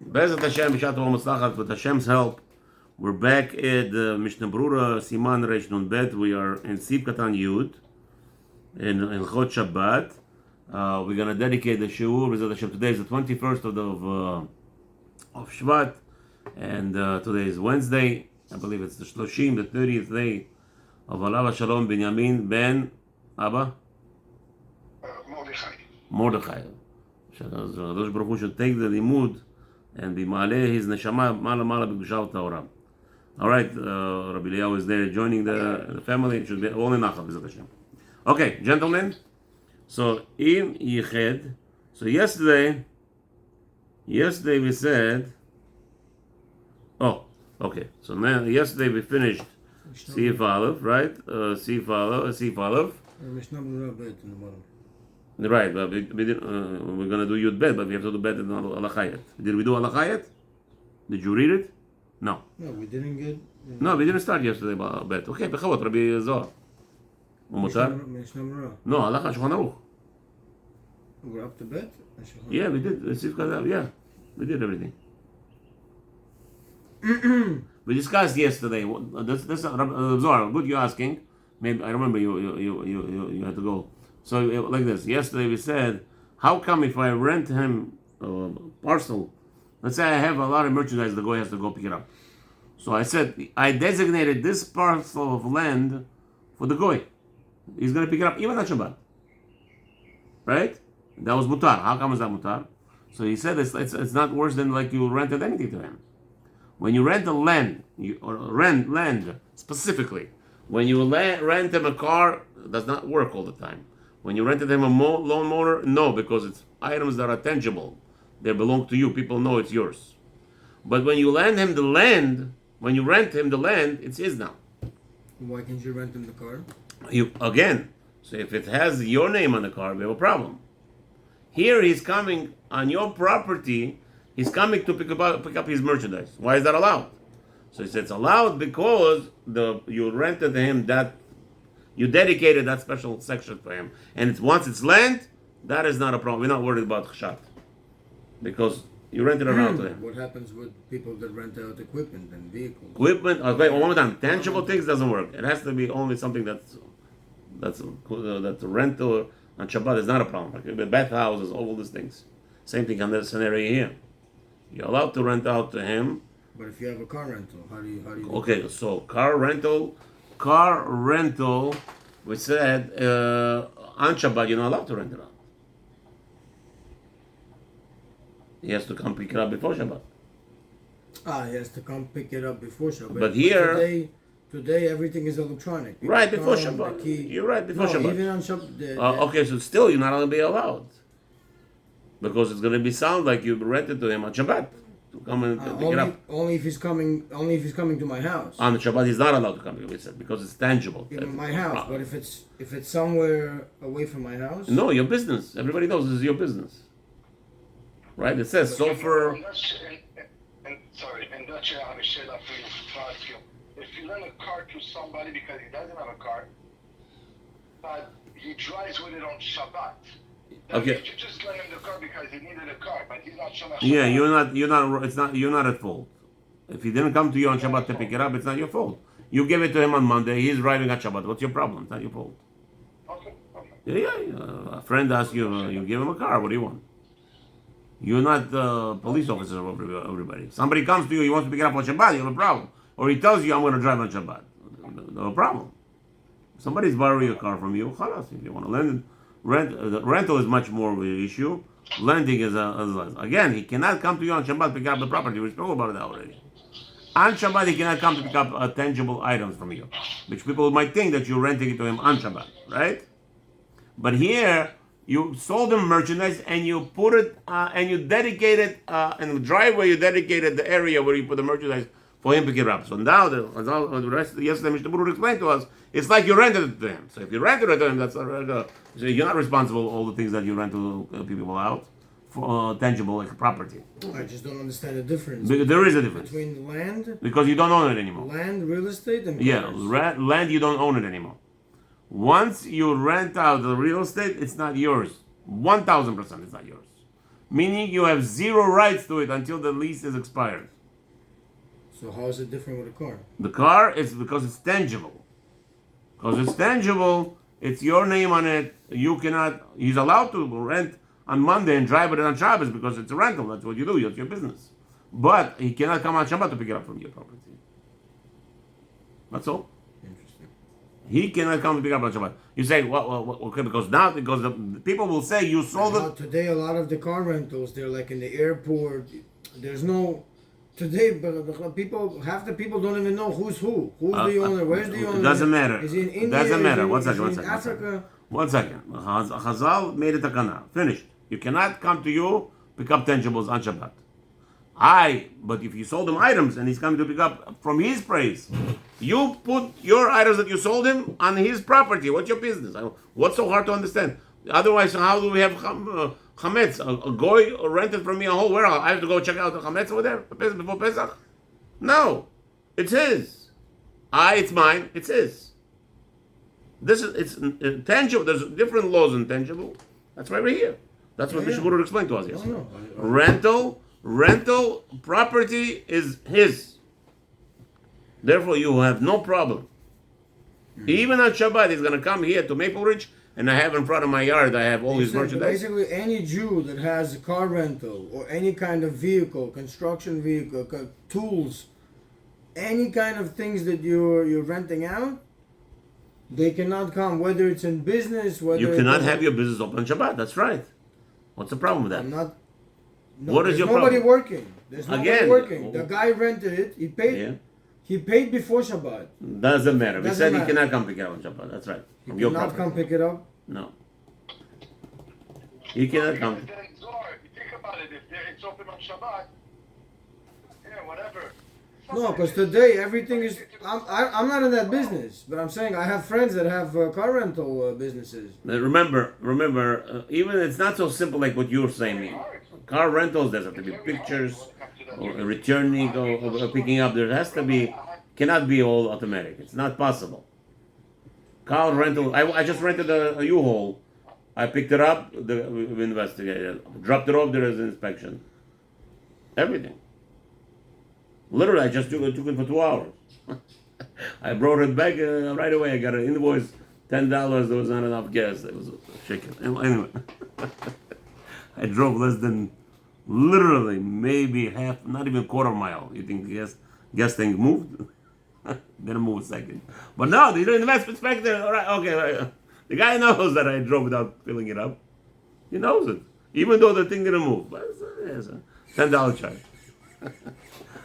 Bezat Hashem, Bishat Mazliach, with Hashem's help, we're back at the Mishnah Berurah, Siman Reish Nun Bet. We are in Sif Katan Yud, in Halachot Shabbat. We're going to dedicate the Shiur. Bezat Hashem, today is the 21st of Shvat, and today is Wednesday. I believe it's the Shloshim, the 30th day of Alav Shalom Binyamin Ben Abba Mordechai. Kadosh Baruch Hu should take the limud and be maleh his neshama mala b'gushav ta'oram. All right, Rabbi Eliyahu is there joining the family. It should be only nachal b'zat Hashem. Okay, gentlemen. So in Yiched. So yesterday we said. Oh, okay. So now yesterday we finished Sif Aleph, right? Sif Aleph. Mishnah Berurah bet in the bottom. Right, but we didn't, we're going to do Yud Bet, but we have to do Bet in Halachayat. Did we do Halachayat? Did you read it? No. No, we didn't get... No, we didn't start yesterday about Bet. Okay, Bechavot, Rabbi Zohar. Mishnah Berurah. No, Halachot Shulchan Aruch. We're up to bet? Yeah, we did. Yeah, we did everything. We discussed yesterday. This Zohar, good you're asking. Maybe, I remember you had to go. So like this, yesterday we said, how come if I rent him a parcel, let's say I have a lot of merchandise, the guy has to go pick it up. So I said, I designated this parcel of land for the guy. He's going to pick it up even on Shabbat. Right? That was mutar. How come is that mutar? So he said it's not worse than like you rented anything to him. When you rent a land, or rent land specifically, when you rent him a car, it does not work all the time. When you rented him a lawnmower, no, because it's items that are tangible. They belong to you. People know it's yours. But when you rent him the land, it's his now. Why can't you rent him the car? So if it has your name on the car, we have a problem. Here he's coming on your property. He's coming to pick up his merchandise. Why is that allowed? So he said it's allowed because you rented him that. You dedicated that special section for him. And once it's land, that is not a problem. We're not worried about chshat. Because you rented it around to him. What happens with people that rent out equipment and vehicles? Okay, one more time. Tangible things doesn't work. It has to be only something that's rental on Shabbat is not a problem. Like the bathhouses, all these things. Same thing on this scenario here. You're allowed to rent out to him. But if you have a car rental, how do you Okay, so car rental, we said on Shabbat you're not allowed to rent it out. He has to come pick it up before Shabbat. He has to come pick it up before Shabbat. But here... Today everything is electronic. Right, before Shabbat. You're right, before Shabbat. Even on Shabbat. Okay, so still you're not going to be allowed. Because it's going to be sound like you rented to him on Shabbat. To come and pick it up. Only if he's coming to my house. On the Shabbat, he's not allowed to come. We said because it's tangible. In my house, but if it's somewhere away from my house. No, your business. Everybody knows this is your business, right? It says so for. Sorry, and that's I have a shayla for you to ask you. If you lend a car to somebody because he doesn't have a car, but he drives with it on Shabbat. Okay. You just lend him the car because he needed a car, but he's not Shabbat. Yeah, you're not at fault. If he didn't come to you on Shabbat to pick it up, it's not your fault. You gave it to him on Monday, he's driving at Shabbat. What's your problem? It's not your fault. Okay. Yeah. A friend asks you, you give him a car, what do you want? You're not the police officer of everybody. Somebody comes to you, he wants to pick it up on Shabbat, you have a problem. Or he tells you, I'm going to drive on Shabbat. No problem. Somebody's borrowing a car from you, khalas. If you want to lend it. Rental is much more of an issue. Lending is again, he cannot come to you on Shabbat to pick up the property. We spoke about that already. On Shabbat, he cannot come to pick up tangible items from you, which people might think that you're renting it to him on Shabbat, right? But here, you sold him merchandise and you put it and you dedicated in the driveway. You dedicated the area where you put the merchandise for him to pick it up. So now the rest yesterday Mishnah Berurah explained to us, it's like you rented it to him. So if you rented it to him, that's so you're not responsible for all the things that you rent to people out for tangible like property. I just don't understand the difference. There is a difference between land, because you don't own it anymore. Land, real estate, and cars. Land you don't own it anymore. Once you rent out the real estate, it's not yours. 1,000% it's not yours. meaning you have zero rights to it until the lease is expired. So how is it different with a car? The car is because it's tangible. Because it's tangible, it's your name on it. You cannot. He's allowed to rent on Monday and drive it on Shabbos because it's a rental. That's what you do. It's your business. But he cannot come on Shabbat to pick it up from your property. That's all. Interesting. He cannot come to pick up on Shabbat. You say, well, okay, because the people will say you sold it. Today, a lot of the car rentals, they're like in the airport. There's no today, but half the people don't even know who's who. Who's the owner? Where's the owner? Doesn't matter. Is he in India? Doesn't matter. Is he in Africa? One second. Chazal made a takana. Finished. You cannot come to you pick up tangibles on Shabbat. But if you sold him items and he's coming to pick up from his place, you put your items that you sold him on his property. What's your business? What's so hard to understand? Otherwise, how do we have chametz? A goy rented from me a whole warehouse. I have to go check out the chametz over there before Pesach? No, it's his. It's mine. It's his. It's tangible. There's different laws in tangible. That's why we're here. That's what Bishop Berurah explained to us yesterday. Rental property is his. Therefore, you have no problem. Even on Shabbat, he's going to come here to Maple Ridge, and I have in front of my yard, I have all his merchandise. Basically, any Jew that has a car rental or any kind of vehicle, construction vehicle, tools, any kind of things that you're renting out, they cannot come. Whether it's in business, whether you cannot have your business open on Shabbat. That's right. What's the problem with that? What is your nobody problem? Working. There's nobody working. The guy rented it. He paid. Yeah. He paid before Shabbat. Doesn't matter. We said he cannot come pick it up on Shabbat. That's right. He cannot come pick it up? No. He cannot come. You think about it. If it's open on Shabbat, yeah, whatever. No, because today everything is. I'm not in that business, but I'm saying I have friends that have car rental businesses. Remember, even it's not so simple like what you're saying. Car rentals, there have to be pictures, or returning, or picking up. There has to be, cannot be all automatic. It's not possible. Car rental, I just rented a U-Haul. I picked it up, we investigated, dropped it off, there is an inspection. Everything. Literally, I just took it for 2 hours. I brought it back right away. I got an invoice, $10. There was not enough gas. It was shaking. Anyway, I drove less than, literally, maybe half, not even a quarter mile. You think the gas tank moved? Didn't move a second. But no, the investment inspector, all right, okay. Right. The guy knows that I drove without filling it up. He knows it. Even though the thing didn't move. But it's a $10 charge.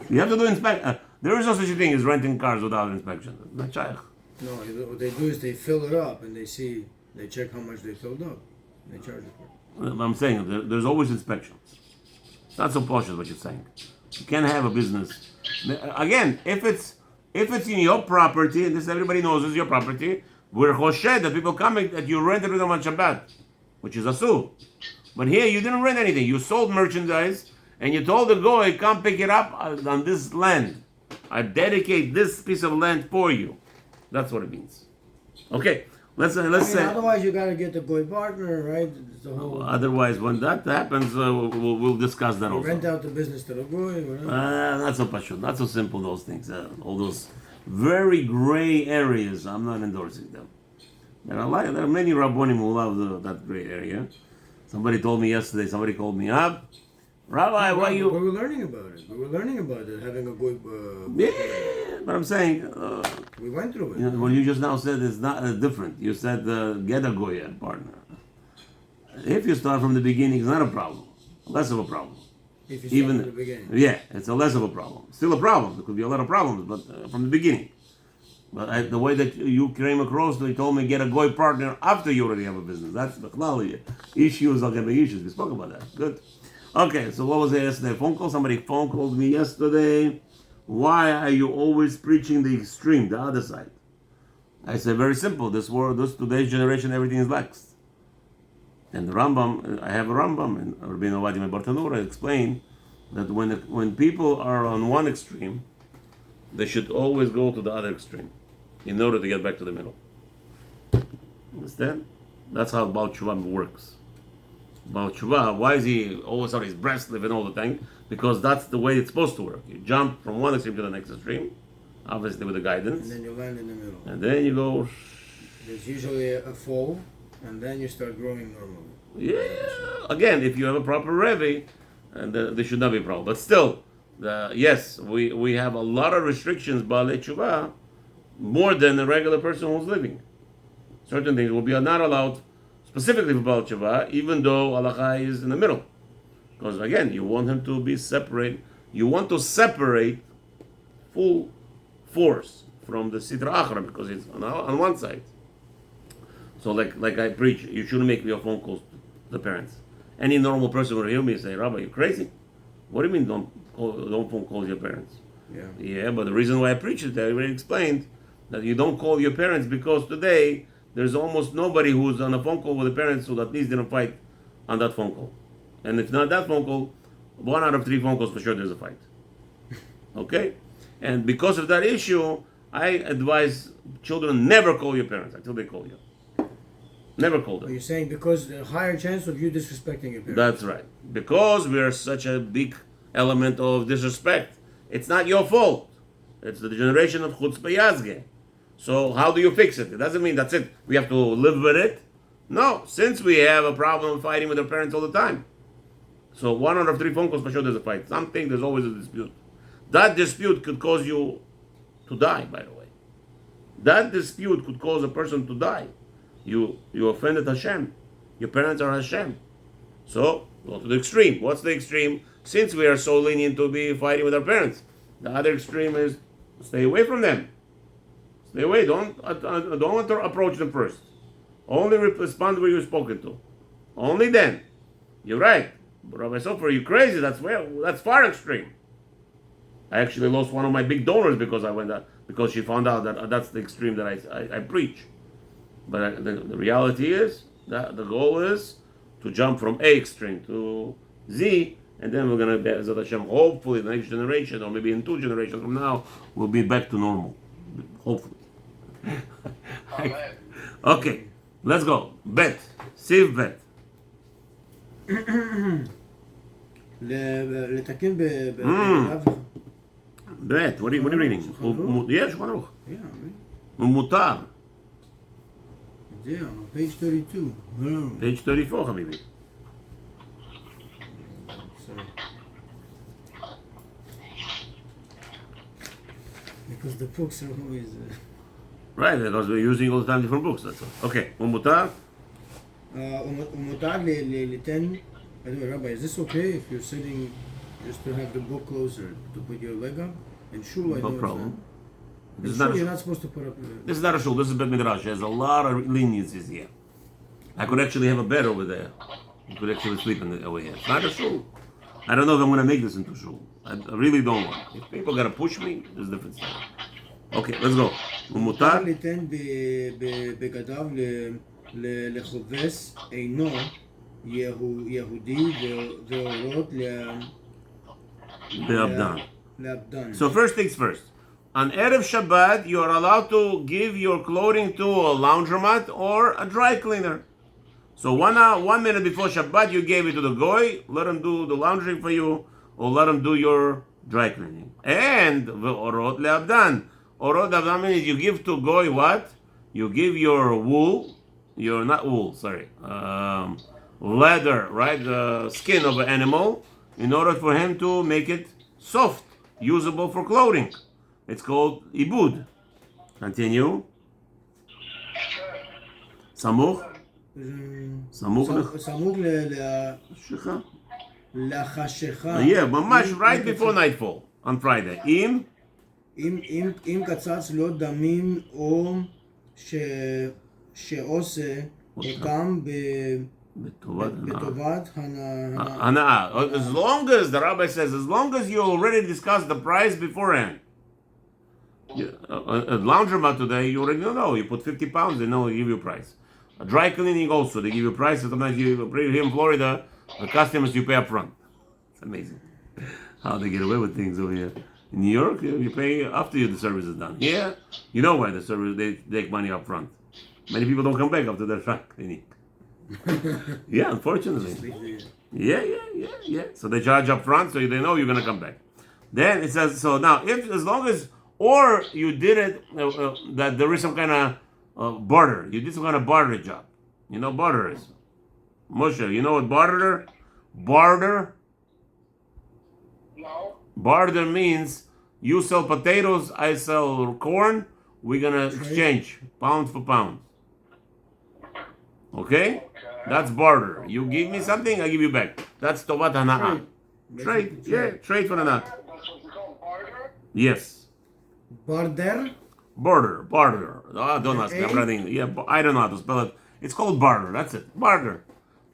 You have to do inspection. There is no such a thing as renting cars without inspection. Not shaykh. No, what they do is they fill it up and they check how much they filled up. And they charge it for it. I'm saying there's always inspections. It's not so posh as what you're saying. You can't have a business. Again, if it's in your property, and this everybody knows is your property, we're choshed that people coming that you rented with them on Shabbat, which is asur. But here you didn't rent anything. You sold merchandise. And you told the goy, come pick it up on this land. I dedicate this piece of land for you. That's what it means. Okay, let's say. Otherwise, you gotta get the goy partner, right? Otherwise, when that happens, we'll discuss that also. Rent out the business to the goy, whatever. Not so pashut, not so simple. Those things, all those very gray areas. I'm not endorsing them. There are many rabbonim who love that gray area. Somebody told me yesterday. Somebody called me up. Rabbi, why you? We were learning about it. Having a goy. Yeah, but I'm saying. We went through it. What you just now said is not different. You said get a goy partner. If you start from the beginning, it's not a problem. Less of a problem. If you start from the beginning. Yeah, it's a less of a problem. Still a problem. There could be a lot of problems, but from the beginning. But the way that you came across, they told me get a goy partner after you already have a business. That's the klali. Issues are going to be issues. We spoke about that. Good. Okay, so what was it yesterday? Phone call? Somebody phone called me yesterday. Why are you always preaching the extreme, the other side? I said, very simple. Today's generation, everything is lax. And the Rambam, I have a Rambam, and Rabbeinu Ovadia Bartanura explained that when people are on one extreme, they should always go to the other extreme in order to get back to the middle. Understand? That's how Baal Tshuva works. about tshuva, why is he always on his breast living all the thing? Because that's the way it's supposed to work. You jump from one extreme to the next extreme, obviously with the guidance, And then you land in the middle. and then you go. There's usually a fall, and then you start growing normally. Yeah. Again, if you have a proper Rebbe, and there should not be a problem. But still, yes, we have a lot of restrictions, Baalei Tshuva, more than a regular person who's living. Certain things will be not allowed specifically for Baal Tshuva, even though halacha is in the middle. Because again, you want him to be separate. You want to separate full force from the Sitra Achra because it's on one side. So like I preach, you shouldn't make your phone calls to the parents. Any normal person will hear me and say, Rabbi, you're crazy. What do you mean don't phone call your parents? Yeah, but the reason why I preach it, I already explained that you don't call your parents because today there's almost nobody who's on a phone call with the parents who at least didn't fight on that phone call. And if not that phone call, 1 out of 3 phone calls for sure there's a fight. Okay? And because of that issue, I advise children never call your parents until they call you. Never call them. You're saying because there's a higher chance of you disrespecting your parents. That's right. Because we are such a big element of disrespect. It's not your fault. It's the generation of chutzpah yazge. So how do you fix it? It doesn't mean that's it. We have to live with it. No, since we have a problem fighting with our parents all the time. So 1 out of 3 phone calls for sure there's a fight. Something, there's always a dispute. That dispute could cause you to die, by the way. That dispute could cause a person to die. You offended Hashem. Your parents are Hashem. So, go to the extreme. What's the extreme? Since we are so lenient to be fighting with our parents, the other extreme is stay away from them. Stay away. Don't approach them first. Only respond where you're spoken to. Only then. You're right. But Rabbi Sofer, you crazy? That's far extreme. I actually lost one of my big donors because she found out that that's the extreme that I preach. But the reality is that the goal is to jump from A extreme to Z, and then we're going to, Be'ezat Hashem, hopefully the next generation, or maybe in 2 generations from now, we'll be back to normal. Hopefully. Okay, let's go. Bet. Siv bet. לתקן Bet. What are you reading? Yeah, Shulchan Aruch. Yeah, Mutar. yeah, page 32. Page 34, Habibi. Sorry. Because the books are always... Right, because we're using all the time different books, that's all. Okay, Mutar. ומותר ליתן... Anyway, Rabbi, is this okay if you're sitting just to have the book closer, to put your leg up? And shul, I know No problem. This This is not a you're shul. not supposed to put up... This is not a shul. This is Bet Midrash. There's a lot of leniencies here. I could actually have a bed over there. You could actually sleep over here. It's not a shul. I don't know if I'm going to make this into shul. I really don't want. If people got to push me, there's a different story. Okay, let's go. מותר Mutar. ליתן בגדיו לחובס אינו יהודי והורות Be'abdan. לאבדן. So first things first. On Erev Shabbat, you are allowed to give your clothing to a laundromat or a dry cleaner. So 1 minute before Shabbat, you gave it to the goy, let him do the laundry for you, or let him do your dry cleaning. And orot le'abdan. Orot le'abdan means you give to goy what? You give your wool, leather, right? The skin of an animal, in order for him to make it soft, usable for clothing. It's called ibud. Continue. Samuch. סמוך לחשיכה. Yeah, ממש right before nightfall on Friday. אם קצץ לו דמים או שעושה אותם בטובת הנאה. As long as, the rabbi says, as long as you already discussed the price beforehand. A laundromat today, you already know. You put 50 pounds, they know, they give you a price. A dry cleaning also, they give you a price. Sometimes here in Florida, the customers you pay up front. It's amazing how they get away with things over here. In New York, you pay after the service is done. Here, you know why the service, they take money up front. Many people don't come back after their dry cleaning. Yeah, unfortunately. Yeah. So they charge up front, so they know you're gonna come back. Then it says so. Now, if as long as or you did it that there is some kind of barter. You did some kind of barter job. You know barter is. Moshe, you know what barter? Barter. No. Barter means you sell potatoes, I sell corn. We're gonna exchange pound for pound. Okay? That's barter. You give me something, I give you back. That's tovat hana'ah. Trade. Yeah, trade for hana'ah. That's what they call barter. Yes. Barter. Barter. Oh, don't ask me. I'm running. Yeah, I don't know how to spell it. It's called barter. That's it. Barter.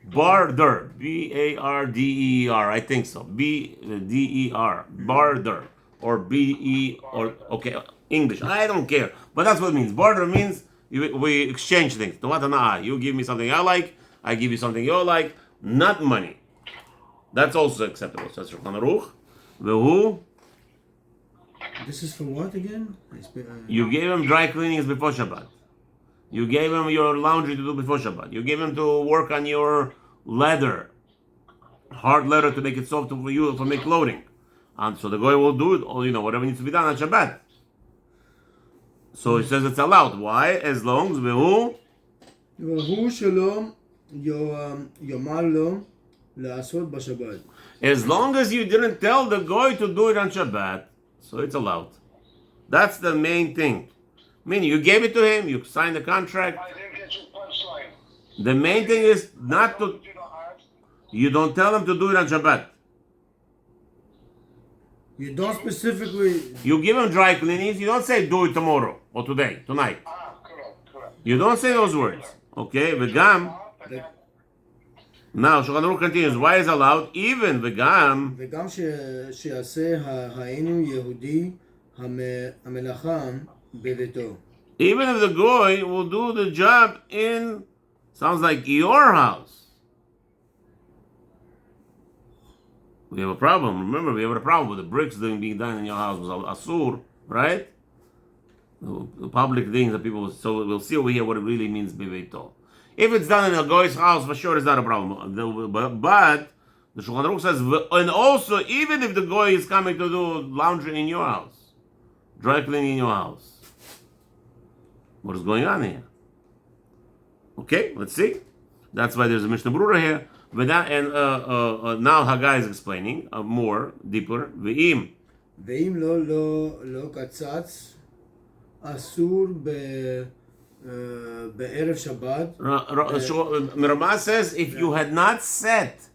Barter. Barder. I think so. Bder. Barter. Or be or okay. English. I don't care. But that's what it means. Barter means we exchange things. You give me something I like. I give you something you like. Not money. That's also acceptable. So that's Shulchan Aruch. Vehu. This is for what again? You gave him dry cleanings before Shabbat. You gave him your laundry to do before Shabbat. You gave him to work on your leather, hard leather to make it soft for you to make clothing. And so the guy will do it, or whatever needs to be done on Shabbat. So he says it's allowed. Why? As long as והוא שלא יאמר לו לעשות בשבת. As long as you didn't tell the guy to do it on Shabbat, so it's allowed. That's the main thing. Meaning you gave it to him, you signed the contract. I didn't get your punchline. The main thing is not to. You don't tell him to do it on Shabbat. You don't specifically. You give him dry cleanings. You don't say do it tomorrow or today, tonight. Correct. You don't say those words. Okay, v'gam. Now Shulchan Aruch continues. Why is allowed? Even v'gam. וגם שיעשה היינו יהודי המלאכה בביתו. Even if the goy will do the job in, sounds like your house. We have a problem. Remember, we have a problem with the bricks being done in your house was asur, right? The public things that people. So we'll see over here what it really means beveito. If it's done in a goy's house, for sure, it's not a problem. But the Shulchan Aruch says, and also even if the goy is coming to do laundry in your house, dry cleaning in your house, what is going on here? Okay, let's see. That's why there's a Mishnah Berurah here. And now Haggai is explaining more, deeper. Ve'im. ואם לא קצץ, אסור בערב שבת. Ramah says if you had not set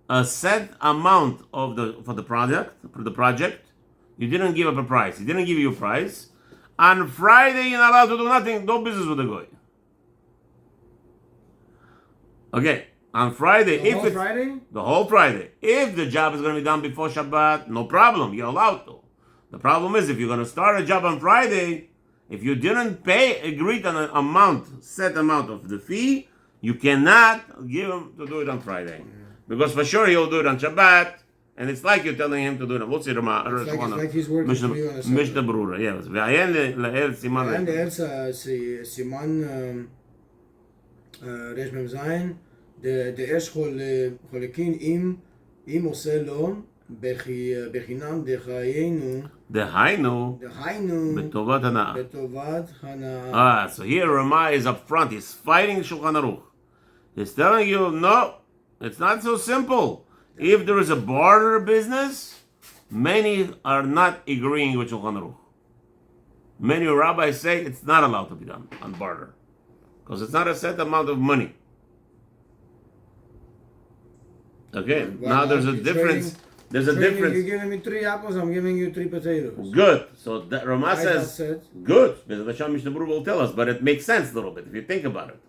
a set amount for the project, you didn't give up a price. He didn't give you a price. On Friday, you're not allowed to do nothing, no business with the goy. Okay, on Friday, the whole Friday, if the job is going to be done before Shabbat, no problem, you're allowed to. The problem is if you're going to start a job on Friday, if you didn't agree on an set amount of the fee, you cannot give him to do it on Friday. Because for sure he'll do it on Shabbat, and it's like you're telling him to do it. We'll see. It's like he's working for you on a Sabbath. Mishnah Berurah, yes. ועיין לאל סימן ועיין לאל סימן רש מ"ז דאש חולקין אם עושה לו בחינם דהיינו בטובת הנאה. So here Ramah is up front. He's fighting Shulchan Aruch. He's telling you, no, it's not so simple. If there is a barter business, many are not agreeing with Shulchan Aruch. Many rabbis say it's not allowed to be done on barter because it's not a set amount of money. Okay, now there's a difference. There's a difference. You're giving me 3 apples, I'm giving you 3 potatoes. Good. So that Ramah says, good. Because the Mishnah Berurah will tell us, but it makes sense a little bit if you think about it.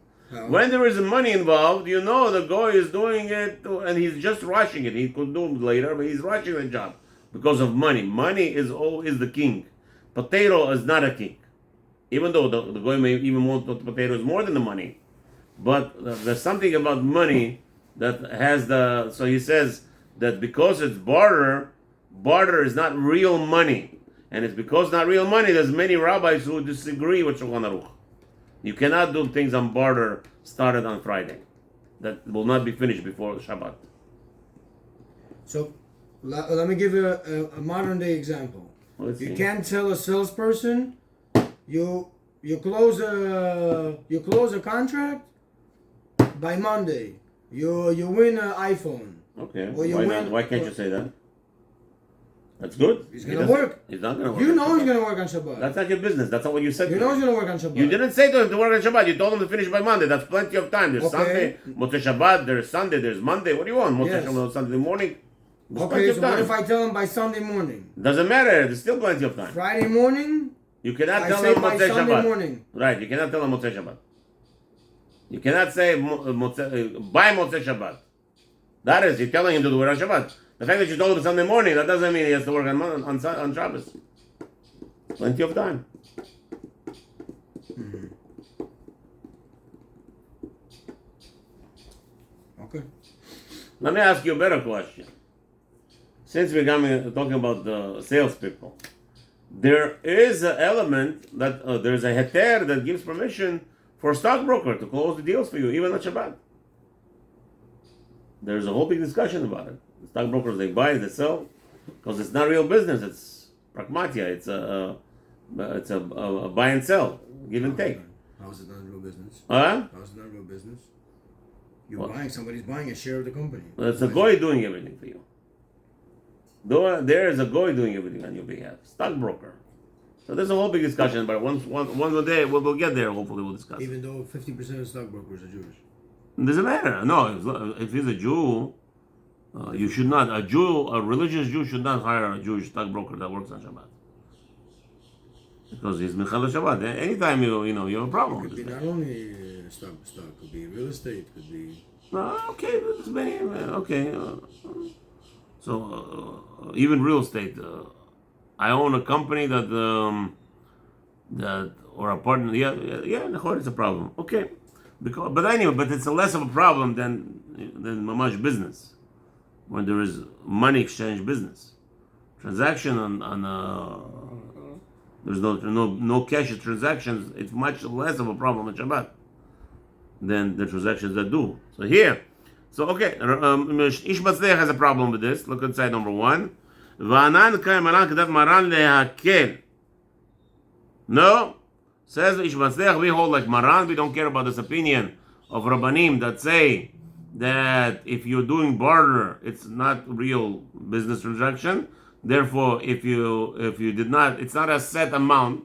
When there is money involved, you know the guy is doing it and he's just rushing it. He could do it later, but he's rushing the job because of money. Money is always the king. Potato is not a king. Even though the guy may even want the potatoes more than the money. But there's something about money that has so he says that because it's barter is not real money. And it's because not real money, there's many rabbis who disagree with Shulchan Aruch. You cannot do things on barter started on Friday. that will not be finished before Shabbat. So let me give you a modern day example. Let's You see. can't tell a salesperson you close a contract by Monday. You win an iPhone. Okay. Or you Why win- not? Why can't you say that? That's good. He's He gonna doesn't- work. He's not gonna work. You on know he's Shabbat. gonna work on Shabbat. That's not your business. That's not what you said. You to know him. he's gonna work on Shabbat. You didn't say to him to work on Shabbat. You told him to finish by Monday. That's plenty of time. There's Okay. Sunday, Motzei Shabbat. There's Sunday. There's Monday. What do you want? Motzei Yes. Shabbat, Sunday morning. There's plenty Okay, of so what time. if I tell him by Sunday morning? Doesn't matter. There's still plenty of time. Friday morning? You cannot I tell say him by Motzei Sunday Shabbat. morning. Right. You cannot tell him Motzei Shabbat. You cannot say by Motzei Shabbat. That is, you're telling him to do it on Shabbat. The fact that you told him Sunday morning, that doesn't mean he has to work on Shabbos. Plenty of time. Okay. Let me ask you a better question. Since we're talking about the salespeople, there is an element that there's a heter that gives permission for a stockbroker to close the deals for you, even on Shabbat. There's a whole big discussion about it. The stockbrokers, they buy, they sell, because it's not real business. It's pragmatia. It's a buy and sell, give and take. How's it not real business? Huh? How's it not real business? What? Somebody's buying a share of the company. It's a goy doing everything for you. There is a goy doing everything on your behalf. Stockbroker. So there's a whole big discussion, but one day we'll get there. Hopefully we'll discuss. Even though 50% of stockbrokers are Jewish. It doesn't matter. No, if he's a Jew, you should not. A religious Jew should not hire a Jewish stockbroker that works on Shabbat. Because he's Michal Shabbat. Anytime you have a problem Could with be this. not only stock, could be real estate, could be. Okay, there's many. Okay. Even real estate. I own a company that or a partner. Yeah. It's a problem. Okay. But it's less of a problem than mamash business, when there is money exchange business, transaction on there's no cash transactions. It's much less of a problem on Shabbat than the transactions that do. So here, okay, Ish Mazliach has a problem with this. Look inside number 1. V'anan k'ay maran k'dat maran lehakel. No. Says Ish Mazliach, we hold like Maran. We don't care about this opinion of Rabbanim that say that if you're doing barter, it's not real business transaction. Therefore, if you did not, it's not a set amount,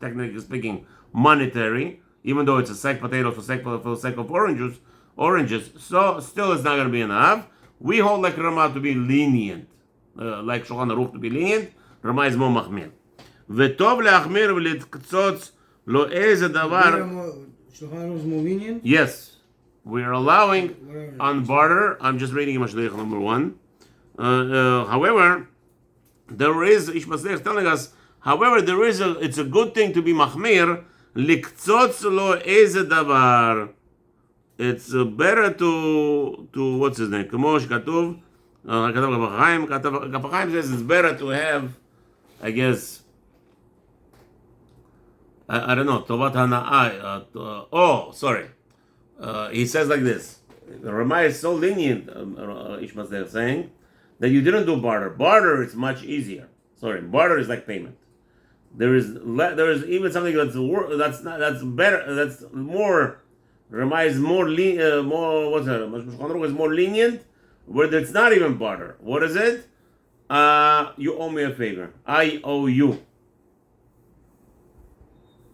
technically speaking, monetary. Even though it's a sack potato for a sack of oranges. So still, it's not going to be enough. We hold like Rama to be lenient, like Shulchan Aruch to be lenient. Rama is more machmir. V'tov leachmir v'litktzotz. Lo eze davar. Shulchan Aruch is more lenient? Yes, we are allowing on barter. I'm just reading Mazliach number 1. However, there is Ish Mazliach telling us. However, it's a good thing to be machmir. Liktzotz lo eze davar. It's better to what's his name? Kamosh Katuv. Katav Chaim says it's better to have, I guess. I don't know, Tovat Hana'ai. Sorry. He says like this. Ramai is so lenient, Ish Mazliach saying, that you didn't do barter. Barter is much easier. Sorry, barter is like payment. There is even something that's better, that's more. Ramai is more is more lenient, where it's not even barter. What is it? You owe me a favor. I owe you.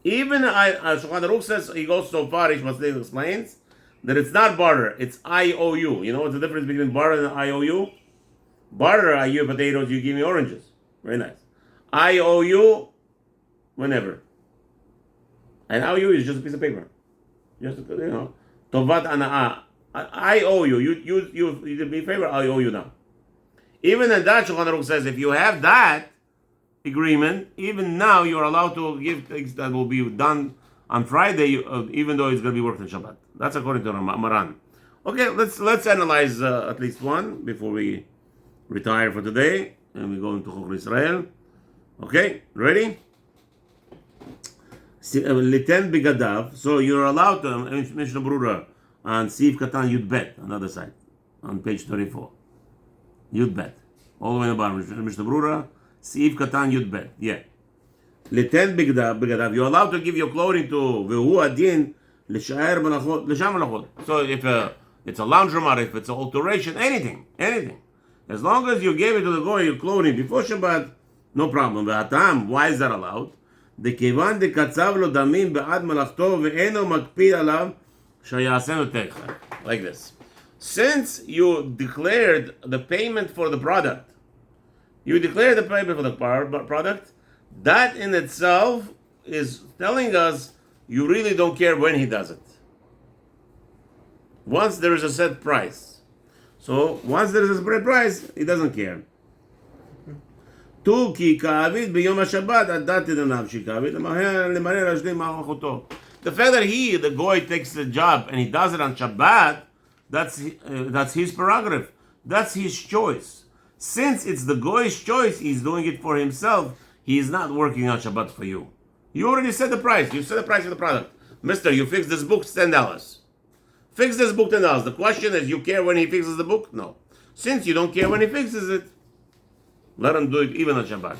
Even Shulchan Aruch says, he goes so far, Ish Mazliach explains, that it's not barter, it's IOU. You know what's the difference between barter and IOU? Barter, I give you potatoes, you give me oranges. Very nice. IOU, whenever. And IOU is just a piece of paper. Just, Tovat Ana'ah. I owe you. You did me a favor, I owe you now. Even in that, Shulchan Aruch says, if you have that agreement, even now you're allowed to give things that will be done on Friday, even though it's going to be worked on Shabbat. That's according to Maran. Okay, let's analyze at least one before we retire for today and we go into Chokr Israel. Okay, ready? Liten bigadav. So you're allowed to, Mishnah Berurah, on Sif Katan Yud Bet, another side, on page 34. Yud Bet. All the way in the bottom. Mishnah Berurah, Sif Katan Yud Bet. Yeah. Leten Bigdav. You're allowed to give your clothing to Vehu Adin L'Shaer Malachot. L'Sham Malachot. So if it's a laundromat, if it's an alteration, anything. As long as you gave it to the goy, your clothing before Shabbat, no problem. Why is that allowed? דכיוון דקצב לו דמים בעד מלאכתו ואינו מקפיד עליו שיעשנו תכף. Like this. Since you declared the payment for the product, product, that in itself is telling us you really don't care when he does it. Once there is a set price. So once there is a set price, he doesn't care. The fact that the goy takes the job and he does it on Shabbat, that's his prerogative. That's his choice. Since it's the goy's choice, he's doing it for himself. He is not working on Shabbat for you. You already set the price. You set the price of the product. Mister, you fix this book, $10. Fix this book, $10. The question is, you care when he fixes the book? No. Since you don't care when he fixes it, let him do it even on Shabbat.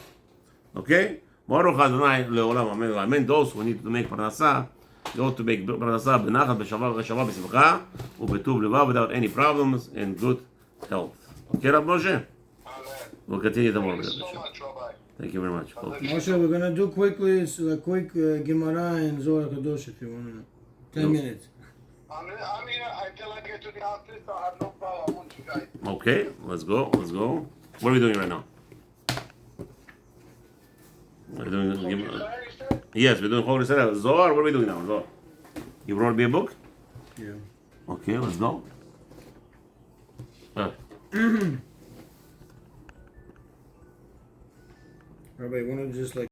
Okay? Baruch Adonai le'olam amen v'amen. Those who need to make parnasah, they ought to make parnasah b'nachat b'shavah b'simcha u'betuv levav without any problems and good health. Okay, Rav Moshe? Amen. We'll continue tomorrow. Thank you so much, Rabbi. Thank you very much. Moshe, we're gonna do quickly a quick Gemara and Zohar Kadosh if you want to. 10 minutes. I mean, until I get to the office, I have no problem. I want you guys. Okay, let's go. What are we doing right now? We're doing yes, we're doing Holy Sarah. Zohar, what are we doing now? Zohar. You brought me a book? Yeah. Okay, let's go. Rabbi, you want to just like